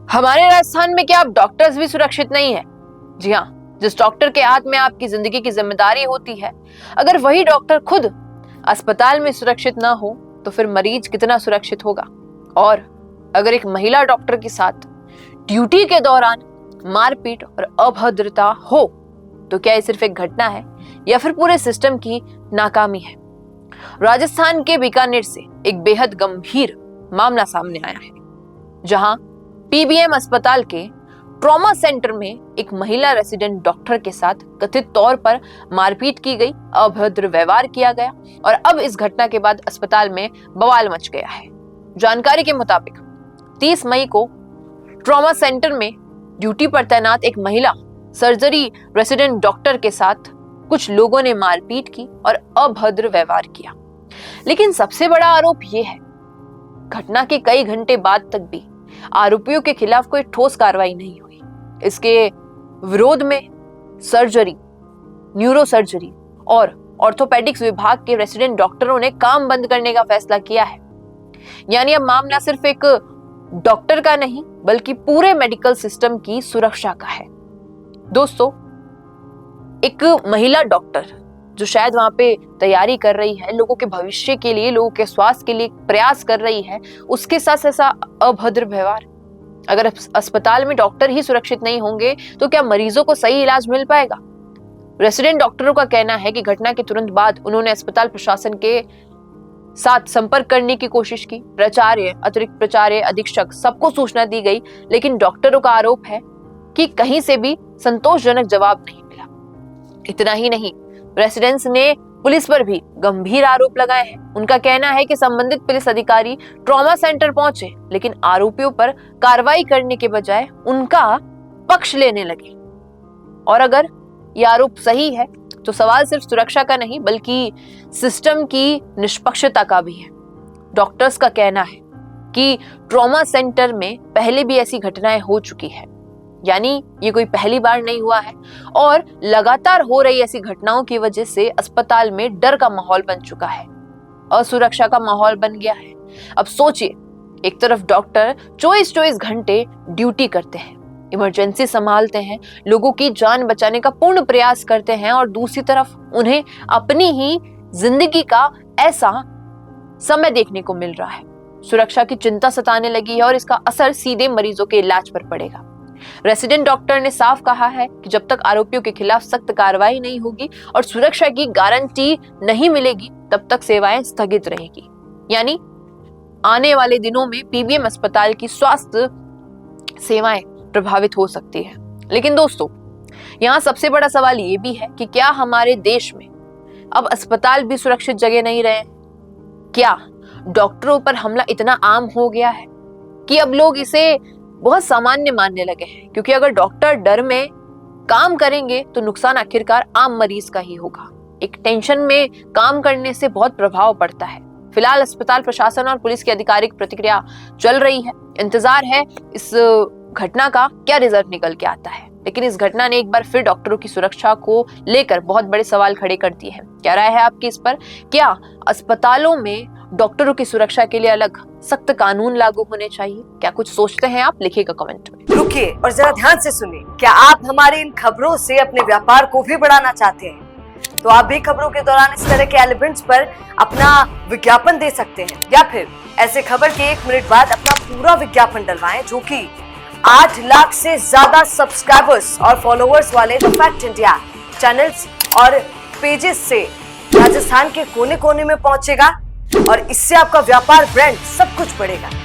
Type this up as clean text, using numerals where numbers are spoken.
हमारे राजस्थान में क्या अब डॉक्टर्स भी सुरक्षित नहीं है? जी हाँ, जिस डॉक्टर के हाथ में आपकी जिंदगी की जिम्मेदारी होती है, अगर वही डॉक्टर खुद अस्पताल में सुरक्षित ना हो तो फिर मरीज कितना सुरक्षित होगा? और अगर एक महिला डॉक्टर के साथ ड्यूटी के दौरान मारपीट और अभद्रता हो तो क्या ये सिर्फ एक घटना है या फिर पूरे सिस्टम की नाकामी है? राजस्थान के बीकानेर से एक बेहद गंभीर मामला सामने आया है, जहां पीबीएम अस्पताल के ट्रॉमा सेंटर में एक महिला रेसिडेंट डॉक्टर के साथ कथित तौर पर मारपीट की गई, अभद्र व्यवहार किया गया और अब इस घटना के बाद अस्पताल में बवाल मच गया है। जानकारी के मुताबिक 30 मई को ट्रॉमा सेंटर में ड्यूटी पर तैनात एक महिला सर्जरी रेसिडेंट डॉक्टर के साथ कुछ लोगों ने मारपीट की और अभद्र व्यवहार किया। लेकिन सबसे बड़ा आरोप यह है, घटना के कई घंटे बाद तक भी आरोपियों के खिलाफ कोई ठोस कार्रवाई नहीं हुई। इसके विरोध में सर्जरी, न्यूरो सर्जरी और ऑर्थोपेडिक्स विभाग के रेसिडेंट डॉक्टरों ने काम बंद करने का फैसला किया है। यानी अब मामला सिर्फ एक डॉक्टर का नहीं बल्कि पूरे मेडिकल सिस्टम की सुरक्षा का है। दोस्तों, एक महिला डॉक्टर जो शायद वहां पे तैयारी कर रही है, लोगों के भविष्य के लिए, लोगों के स्वास्थ्य के लिए प्रयास कर रही है, उसके साथ ऐसा अभद्र व्यवहार। अगर अस्पताल में डॉक्टर ही सुरक्षित नहीं होंगे तो क्या मरीजों को सही इलाज मिल पाएगा? रेसिडेंट डॉक्टरों का कहना है कि घटना के तुरंत बाद उन्होंने अस्पताल प्रशासन के साथ संपर्क करने की कोशिश की। प्राचार्य, अतिरिक्त प्राचार्य, अधीक्षक, सबको सूचना दी गई, लेकिन डॉक्टरों का आरोप है कि कहीं से भी संतोषजनक जवाब नहीं मिला। इतना ही नहीं, रेसिडेंट्स ने पुलिस पर भी गंभीर आरोप लगाए हैं। उनका कहना है कि संबंधित पुलिस अधिकारी ट्रॉमा सेंटर पहुंचे, लेकिन आरोपियों पर कार्रवाई करने के बजाय उनका पक्ष लेने लगे। और अगर यह आरोप सही है तो सवाल सिर्फ सुरक्षा का नहीं बल्कि सिस्टम की निष्पक्षता का भी है। डॉक्टर्स का कहना है कि ट्रॉमा सेंटर में पहले भी ऐसी घटनाएं हो चुकी है, यानी ये कोई पहली बार नहीं हुआ है और लगातार हो रही ऐसी घटनाओं की वजह से अस्पताल में डर का माहौल बन चुका है, असुरक्षा का माहौल बन गया है। अब सोचिए, एक तरफ डॉक्टर 24 घंटे ड्यूटी करते हैं, इमरजेंसी संभालते हैं, लोगों की जान बचाने का पूर्ण प्रयास करते हैं और दूसरी तरफ उन्हें अपनी ही जिंदगी का ऐसा समय देखने को मिल रहा है। सुरक्षा की चिंता सताने लगी है और इसका असर सीधे मरीजों के इलाज पर पड़ेगा। रेसिडेंट डॉक्टर ने साफ कहा है कि जब तक आरोपियों के खिलाफ सख्त कार्रवाई नहीं होगी और सुरक्षा की गारंटी नहीं मिलेगी तब तक सेवाएं स्थगित रहेगी। यानी आने वाले दिनों में पीबीएम अस्पताल की स्वास्थ्य सेवाएं प्रभावित हो सकती है। लेकिन दोस्तों, यहाँ सबसे बड़ा सवाल ये भी है कि क्या हमारे देश में अब अस्पताल भी सुरक्षित जगह नहीं रहे? क्या डॉक्टरों पर हमला इतना आम हो गया है कि अब लोग इसे बहुत सामान्य मानने लगे हैं? क्योंकि अगर डॉक्टर डर में काम करेंगे तो नुकसान आखिरकार आम मरीज का ही होगा। एक टेंशन में काम करने से बहुत प्रभाव पड़ता है। फिलहाल अस्पताल प्रशासन और पुलिस की आधिकारिक प्रतिक्रिया चल रही है। इंतजार है इस घटना का क्या रिजल्ट निकल के आता है। लेकिन इस घटना ने एक बार फिर डॉक्टरों की सुरक्षा को लेकर बहुत बड़े सवाल खड़े कर दिए हैं। क्या राय है आपकी इस पर? क्या अस्पतालों में डॉक्टरों की सुरक्षा के लिए अलग सख्त कानून लागू होने चाहिए? क्या कुछ सोचते हैं आप? लिखिएगा कमेंट में। रुकिए और जरा ध्यान से सुनिए। क्या आप हमारे इन खबरों से अपने व्यापार को भी बढ़ाना चाहते हैं? तो आप भी खबरों के दौरान इस तरह के एलिमेंट्स पर अपना विज्ञापन दे सकते हैं, या फिर ऐसे खबर के 1 मिनट बाद अपना पूरा विज्ञापन डलवाएं, जो कि 8 लाख से ज्यादा सब्सक्राइबर्स और फॉलोअर्स वाले द फैक्ट इंडिया चैनल्स और पेजेस से राजस्थान के कोने कोने में पहुंचेगा और इससे आपका व्यापार, ब्रांड सब कुछ बढ़ेगा।